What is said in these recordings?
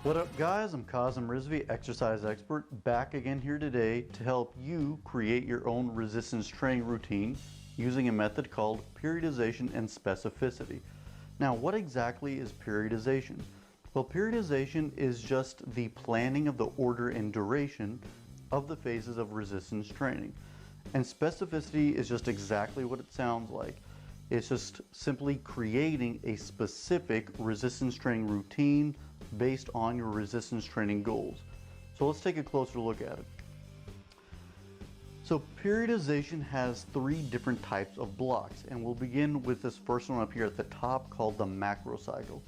What up guys, I'm Kazim Rizvi, exercise expert, back again here today to help you create your own resistance training routine using a method called periodization and specificity. Now what exactly is periodization? Well, periodization is just the planning of the order and duration of the phases of resistance training. And specificity is just exactly what it sounds like. It's just simply creating a specific resistance training routine based on your resistance training goals. So let's take a closer look at it. So periodization has three different types of blocks, and we'll begin with this first one up here at the top called the macro cycle.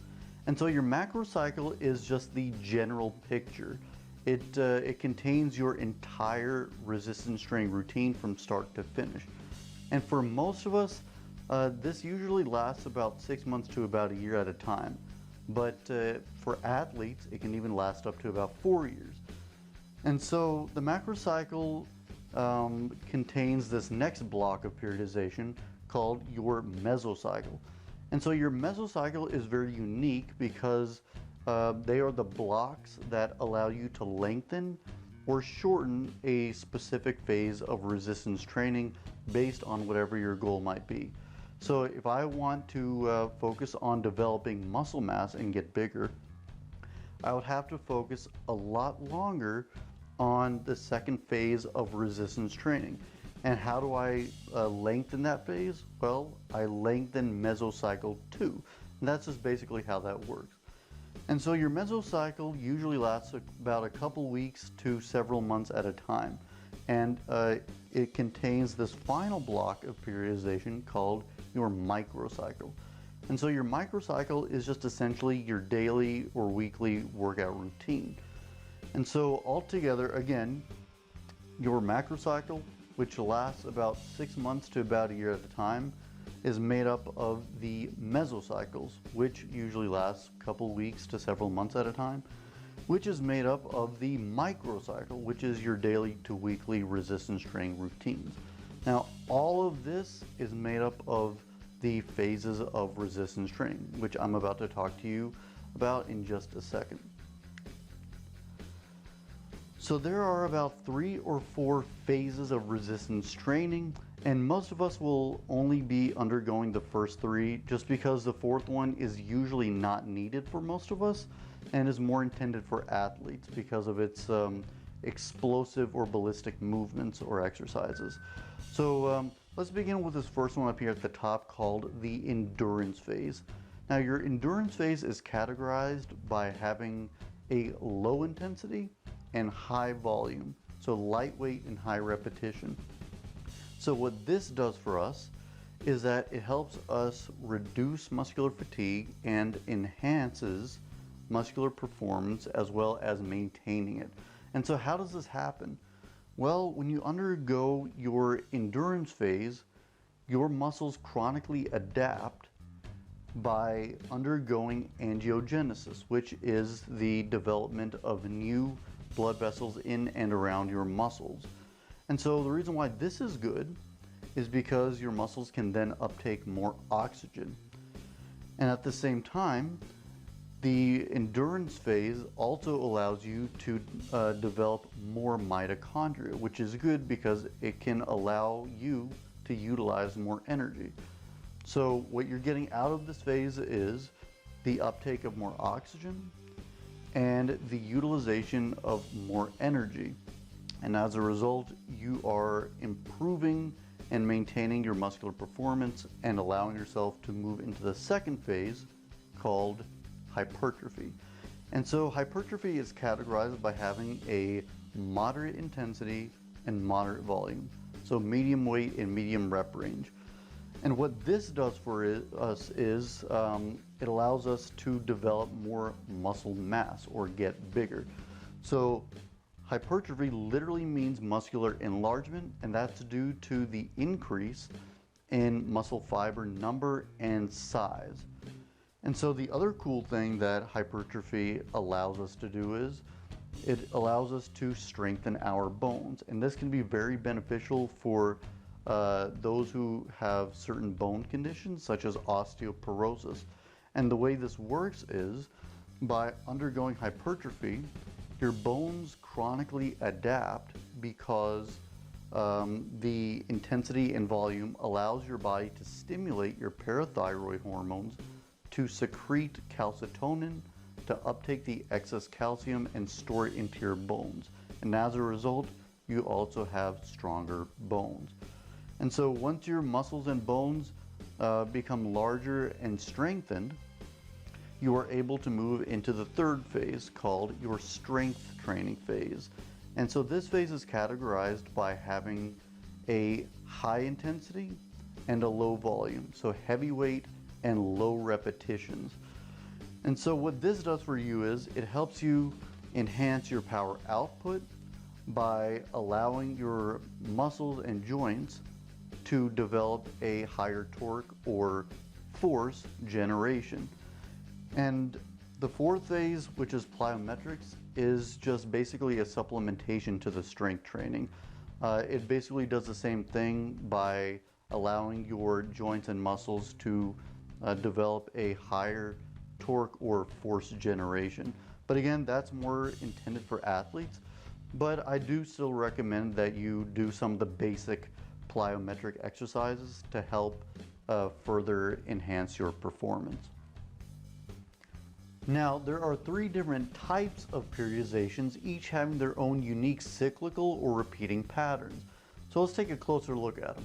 And so your macro cycle is just the general picture. It contains your entire resistance training routine from start to finish. And for most of us, this usually lasts about 6 months to about a year at a time. But for athletes, it can even last up to about 4 years. And so the macro cycle contains this next block of periodization called your mesocycle. And so your mesocycle is very unique because they are the blocks that allow you to lengthen or shorten a specific phase of resistance training based on whatever your goal might be. So if I want to focus on developing muscle mass and get bigger, I would have to focus a lot longer on the second phase of resistance training. And how do I lengthen that phase? Well, I lengthen mesocycle 2. And that's just basically how that works. And so your mesocycle usually lasts about a couple weeks to several months at a time. And it contains this final block of periodization called your microcycle. And so your microcycle is just essentially your daily or weekly workout routine. And so altogether, again, your macrocycle, which lasts about 6 months to about a year at a time, is made up of the mesocycles, which usually lasts a couple weeks to several months at a time, which is made up of the microcycle, which is your daily to weekly resistance training routines. Now, all of this is made up of the phases of resistance training, which I'm about to talk to you about in just a second. So there are about 3 or 4 phases of resistance training, and most of us will only be undergoing the first 3 just because the 4th one is usually not needed for most of us and is more intended for athletes because of its explosive or ballistic movements or exercises. So let's begin with this first one up here at the top called the endurance phase. Now your endurance phase is categorized by having a low intensity and high volume, so lightweight and high repetition. So what this does for us is that it helps us reduce muscular fatigue and enhances muscular performance as well as maintaining it. And so how does this happen? Well, when you undergo your endurance phase, your muscles chronically adapt by undergoing angiogenesis, which is the development of new blood vessels in and around your muscles. And so the reason why this is good is because your muscles can then uptake more oxygen. And at the same time, the endurance phase also allows you to develop more mitochondria, which is good because it can allow you to utilize more energy. So what you're getting out of this phase is the uptake of more oxygen and the utilization of more energy. And as a result, you are improving and maintaining your muscular performance and allowing yourself to move into the second phase called hypertrophy. And so hypertrophy is categorized by having a moderate intensity and moderate volume, so medium weight and medium rep range. And what this does for us is it allows us to develop more muscle mass or get bigger. So hypertrophy literally means muscular enlargement, and that's due to the increase in muscle fiber number and size. And so the other cool thing that hypertrophy allows us to do is it allows us to strengthen our bones. And this can be very beneficial for those who have certain bone conditions such as osteoporosis. And the way this works is By undergoing hypertrophy, your bones chronically adapt because the intensity and volume allows your body to stimulate your parathyroid hormones to secrete calcitonin to uptake the excess calcium and store it into your bones. And as a result, you also have stronger bones. And so once your muscles and bones become larger and strengthened, you are able to move into the third phase called your strength training phase. And so this phase is categorized by having a high intensity and a low volume, so heavy weight and low repetitions. And so what this does for you is it helps you enhance your power output by allowing your muscles and joints to develop a higher torque or force generation. And the fourth phase, which is plyometrics, is just basically a supplementation to the strength training. It basically does the same thing by allowing your joints and muscles to develop a higher torque or force generation. But again, that's more intended for athletes. But I do still recommend that you do some of the basic plyometric exercises to help further enhance your performance. Now, there are three different types of periodizations, each having their own unique cyclical or repeating patterns. So let's take a closer look at them.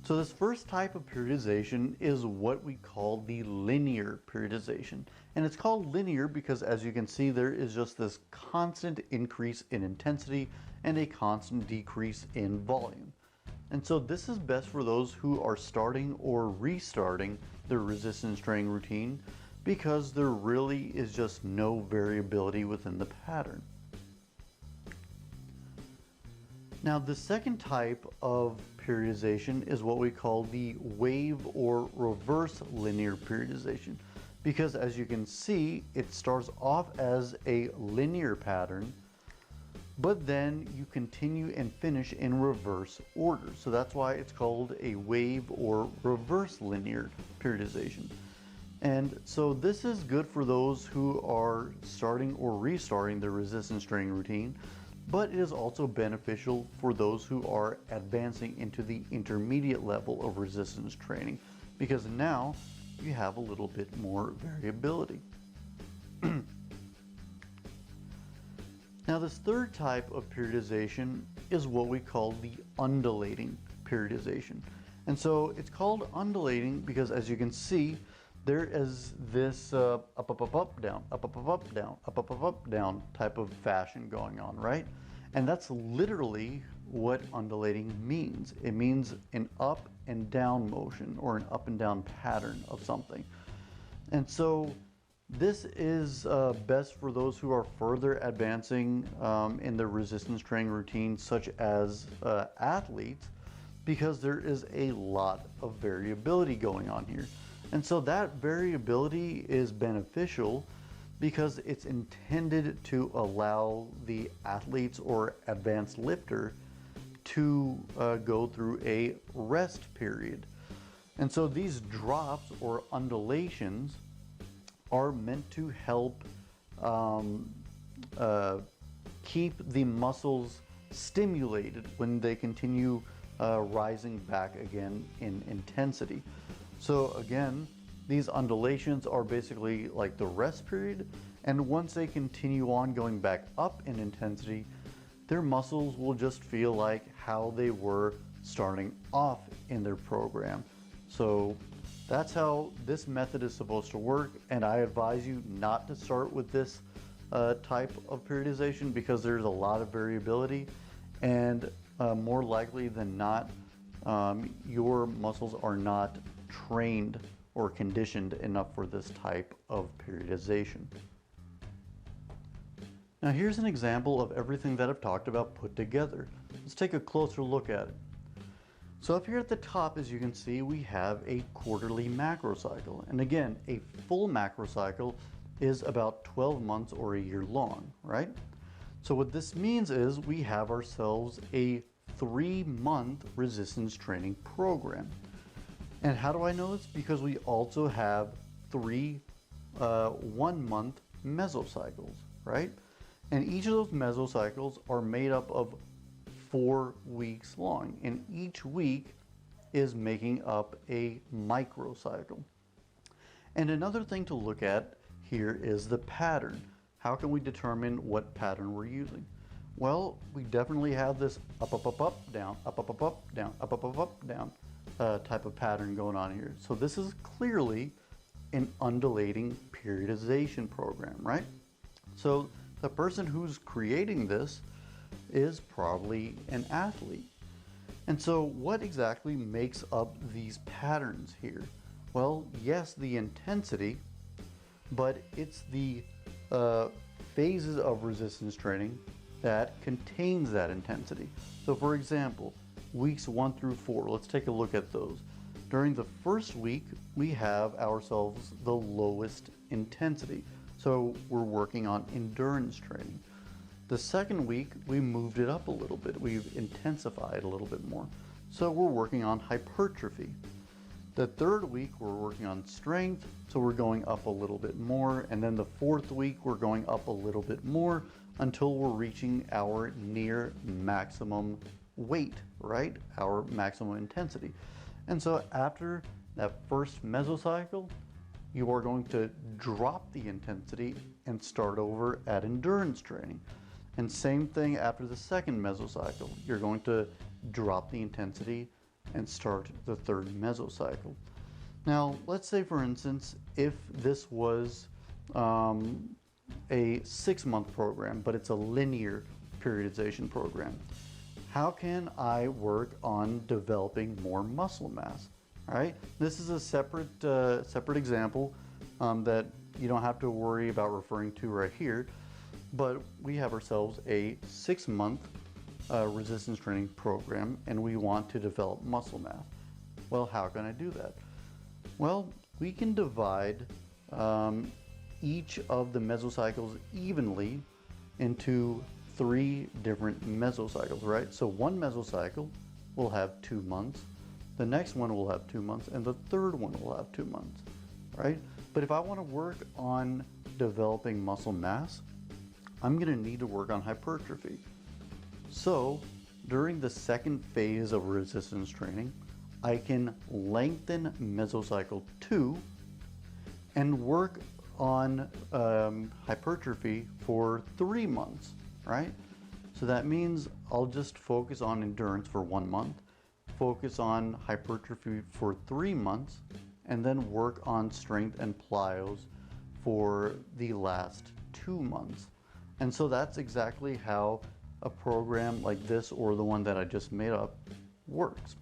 So this first type of periodization is what we call the linear periodization. And it's called linear because, as you can see, there is just this constant increase in intensity and a constant decrease in volume. And so this is best for those who are starting or restarting their resistance training routine, because there really is just no variability within the pattern. Now, the second type of periodization is what we call the wave or reverse linear periodization, because as you can see, it starts off as a linear pattern, but then you continue and finish in reverse order. So that's why it's called a wave or reverse linear periodization. And so this is good for those who are starting or restarting their resistance training routine, but it is also beneficial for those who are advancing into the intermediate level of resistance training, because now you have a little bit more variability. Now, this third type of periodization is what we call the undulating periodization. And so it's called undulating because, as you can see, there is this up, up, up, up, down, up, up, up, up, down, up, up, up, up, down type of fashion going on, right? And that's literally what undulating means. It means an up and down motion, or an up and down pattern of something. And so this is best for those who are further advancing in their resistance training routine, such as athletes, because there is a lot of variability going on here. And so that variability is beneficial because it's intended to allow the athletes or advanced lifter to go through a rest period. And so these drops or undulations are meant to help keep the muscles stimulated when they continue rising back again in intensity. So again, these undulations are basically like the rest period, and once they continue on going back up in intensity, their muscles will just feel like how they were starting off in their program. So that's how this method is supposed to work, and I advise you not to start with this type of periodization because there's a lot of variability, and more likely than not, your muscles are not trained or conditioned enough for this type of periodization. Now here's an example of everything that I've talked about put together. Let's take a closer look at it. So up here at the top, as you can see, we have a quarterly macro cycle. And again, a full macro cycle is about 12 months or a year long, right? So what this means is we have ourselves a 3-month resistance training program. And how do I know this? Because we also have 3 1 month mesocycles, right? And each of those mesocycles are made up of 4 weeks long, and each week is making up a microcycle. And another thing to look at here is the pattern. How can we determine what pattern we're using? Well, we definitely have this up, up, up, up, down, up, up, up, up, down, up, up, up, up, down type of pattern going on here. So this is clearly an undulating periodization program, right? So the person who's creating this is probably an athlete. And so what exactly makes up these patterns here? Well, yes, the intensity, but it's the phases of resistance training that contains that intensity. So for example, weeks 1 through 4, let's take a look at those. During the first week, we have ourselves the lowest intensity. So we're working on endurance training. The second week, we moved it up a little bit. We've intensified a little bit more. So we're working on hypertrophy. The third week, we're working on strength. So we're going up a little bit more. And then the fourth week, we're going up a little bit more until we're reaching our near maximum weight, right? Our maximum intensity. And so after that first mesocycle, you are going to drop the intensity and start over at endurance training. And same thing after the second mesocycle. You're going to drop the intensity and start the third mesocycle. Now, let's say for instance, if this was a 6-month program, but it's a linear periodization program, how can I work on developing more muscle mass? All right, this is a separate example that you don't have to worry about referring to right here, but we have ourselves a 6-month resistance training program and we want to develop muscle mass. Well, how can I do that? Well, we can divide each of the mesocycles evenly into 3 different mesocycles, right? So one mesocycle will have 2 months, the next one will have 2 months, and the third one will have 2 months, right? But if I want to work on developing muscle mass, I'm going to need to work on hypertrophy. So during the second phase of resistance training, I can lengthen mesocycle 2 and work on hypertrophy for 3 months, right? So that means I'll just focus on endurance for 1 month, focus on hypertrophy for 3 months, and then work on strength and plyos for the last 2 months. And so that's exactly how a program like this or the one that I just made up works.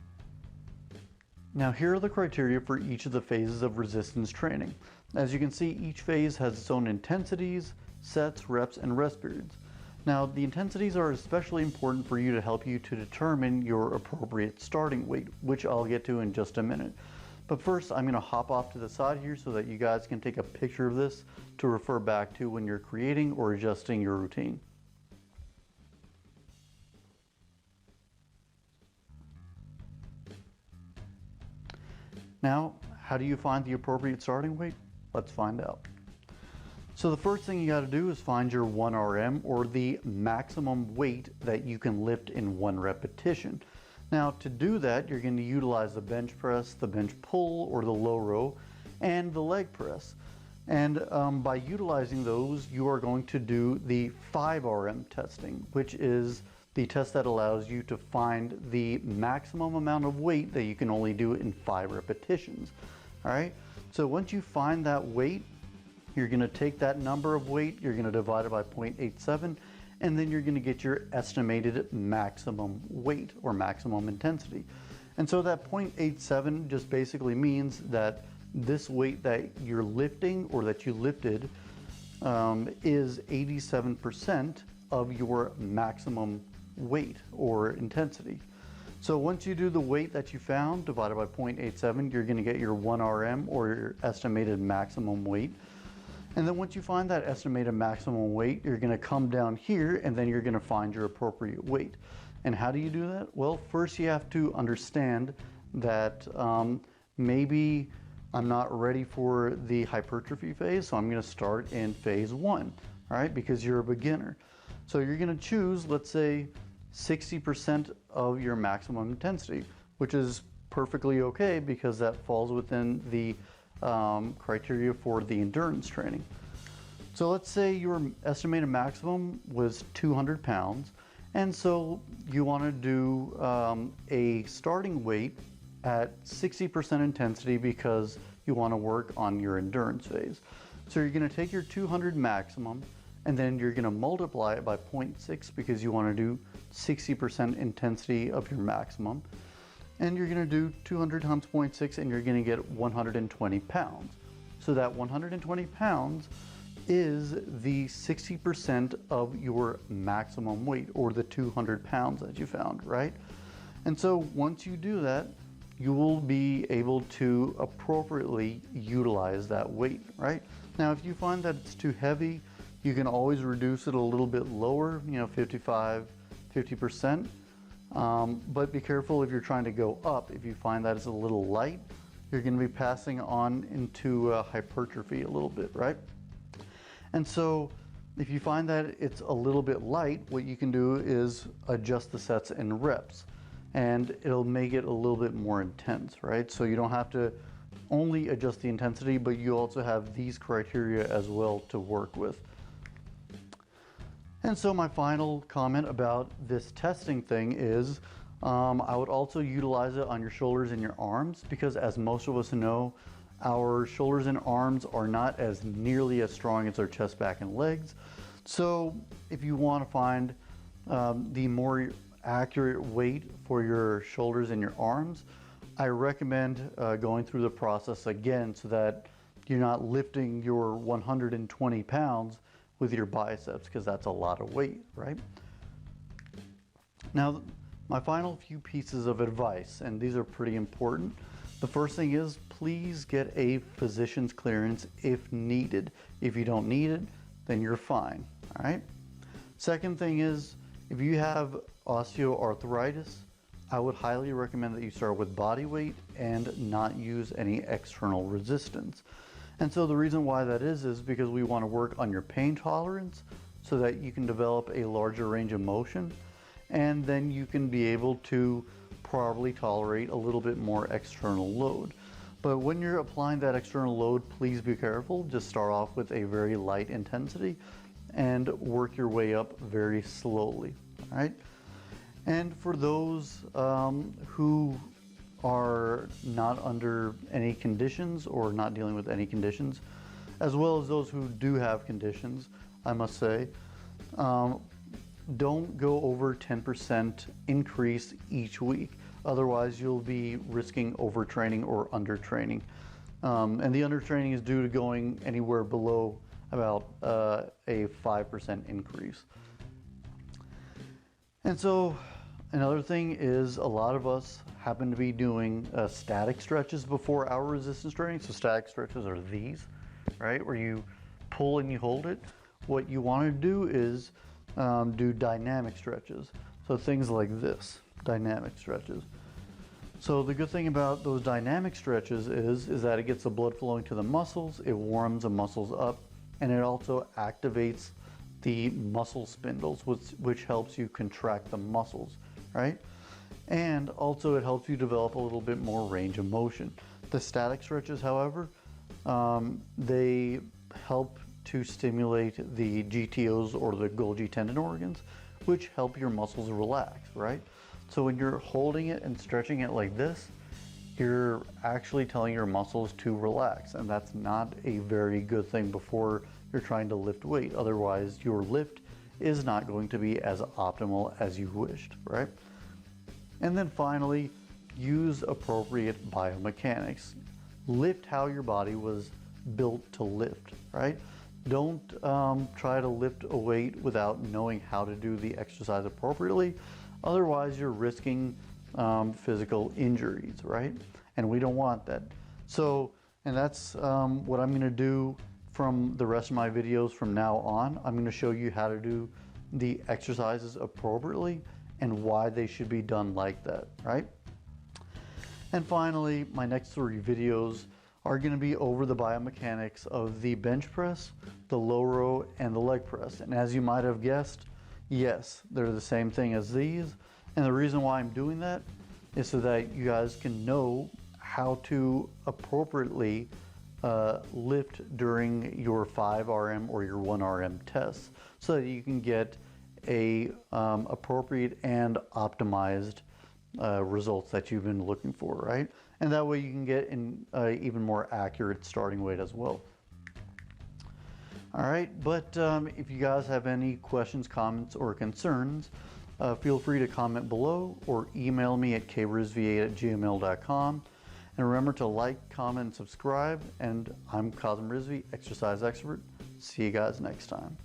Now here are the criteria for each of the phases of resistance training. As you can see, each phase has its own intensities, sets, reps, and rest periods. Now the intensities are especially important for you to help you to determine your appropriate starting weight, which I'll get to in just a minute. But first, I'm going to hop off to the side here so that you guys can take a picture of this to refer back to when you're creating or adjusting your routine. Now, how do you find the appropriate starting weight? Let's find out. So the first thing you got to do is find your 1RM, or the maximum weight that you can lift in 1 repetition. Now to do that, you're going to utilize the bench press, the bench pull, or the low row, and the leg press. And by utilizing those, you are going to do the 5RM testing, which is the test that allows you to find the maximum amount of weight that you can only do in 5 repetitions. All right, so once you find that weight, you're going to take that number of weight, you're going to divide it by 0.87, and then you're going to get your estimated maximum weight or maximum intensity. And so that 0.87 just basically means that this weight that you're lifting or that you lifted is 87% of your maximum weight or intensity. So once you do the weight that you found divided by 0.87, you're going to get your 1RM or your estimated maximum weight. And then once you find that estimated maximum weight, you're going to come down here and then you're going to find your appropriate weight. And how do you do that? Well, first you have to understand that maybe I'm not ready for the hypertrophy phase, so I'm going to start in phase 1, all right, because you're a beginner. So you're going to choose, let's say, 60% of your maximum intensity, which is perfectly okay because that falls within the criteria for the endurance training. So let's say your estimated maximum was 200 pounds, and so you want to do a starting weight at 60% intensity because you want to work on your endurance phase. So you're going to take your 200 maximum, and then you're going to multiply it by 0.6 because you want to do 60% intensity of your maximum. And you're going to do 200 times 0.6, and you're going to get 120 pounds. So that 120 pounds is the 60% of your maximum weight, or the 200 pounds that you found, right? And so once you do that, you will be able to appropriately utilize that weight, right? Now, if you find that it's too heavy, you can always reduce it a little bit lower, 55, 50%. But be careful if you're trying to go up. If you find that it's a little light, you're going to be passing on into hypertrophy a little bit, right? And so if you find that it's a little bit light, what you can do is adjust the sets and reps, and it'll make it a little bit more intense, right? So you don't have to only adjust the intensity, but you also have these criteria as well to work with. And so my final comment about this testing thing is I would also utilize it on your shoulders and your arms, because as most of us know, our shoulders and arms are not as nearly as strong as our chest, back, and legs. So if you want to find the more accurate weight for your shoulders and your arms, I recommend going through the process again so that you're not lifting your 120 pounds with your biceps, because that's a lot of weight, right? Now, my final few pieces of advice, and these are pretty important. The first thing is, please get a physician's clearance if needed. If you don't need it, then you're fine, all right? Second thing is, if you have osteoarthritis, I would highly recommend that you start with body weight and not use any external resistance. And so the reason why that is because we want to work on your pain tolerance so that you can develop a larger range of motion, and then you can be able to probably tolerate a little bit more external load. But when you're applying that external load, please be careful. Just start off with a very light intensity and work your way up very slowly, all right? And for those who are not under any conditions or not dealing with any conditions, as well as those who do have conditions, I must say, don't go over 10% increase each week. Otherwise, you'll be risking overtraining or undertraining. And the undertraining is due to going anywhere below about a 5% increase. And so another thing is, a lot of us happen to be doing static stretches before our resistance training. So static stretches are these, right? Where you pull and you hold it. What you want to do is do dynamic stretches. So things like this, dynamic stretches. So the good thing about those dynamic stretches is that it gets the blood flowing to the muscles, it warms the muscles up, and it also activates the muscle spindles, which helps you contract the muscles, right? And also it helps you develop a little bit more range of motion. The static stretches, however, they help to stimulate the GTOs, or the Golgi tendon organs, which help your muscles relax, right? So when you're holding it and stretching it like this, you're actually telling your muscles to relax, and that's not a very good thing before you're trying to lift weight. Otherwise, your lift is not going to be as optimal as you wished, right? And then finally, use appropriate biomechanics. Lift how your body was built to lift, right? Don't try to lift a weight without knowing how to do the exercise appropriately. Otherwise, you're risking physical injuries, right? And we don't want that. So, and that's what I'm gonna do from the rest of my videos from now on. I'm gonna show you how to do the exercises appropriately and why they should be done like that, right? And finally, my next 3 videos are going to be over the biomechanics of the bench press, the low row, and the leg press. And as you might have guessed, yes, they're the same thing as these. And the reason why I'm doing that is so that you guys can know how to appropriately lift during your 5RM or your 1RM tests, so that you can get a appropriate and optimized results that you've been looking for, right? And that way you can get an even more accurate starting weight as well. All right, but if you guys have any questions, comments, or concerns, feel free to comment below or email me at krizv8@gmail.com. And remember to like, comment, and subscribe. And I'm Kazim Rizvi, exercise expert. See you guys next time.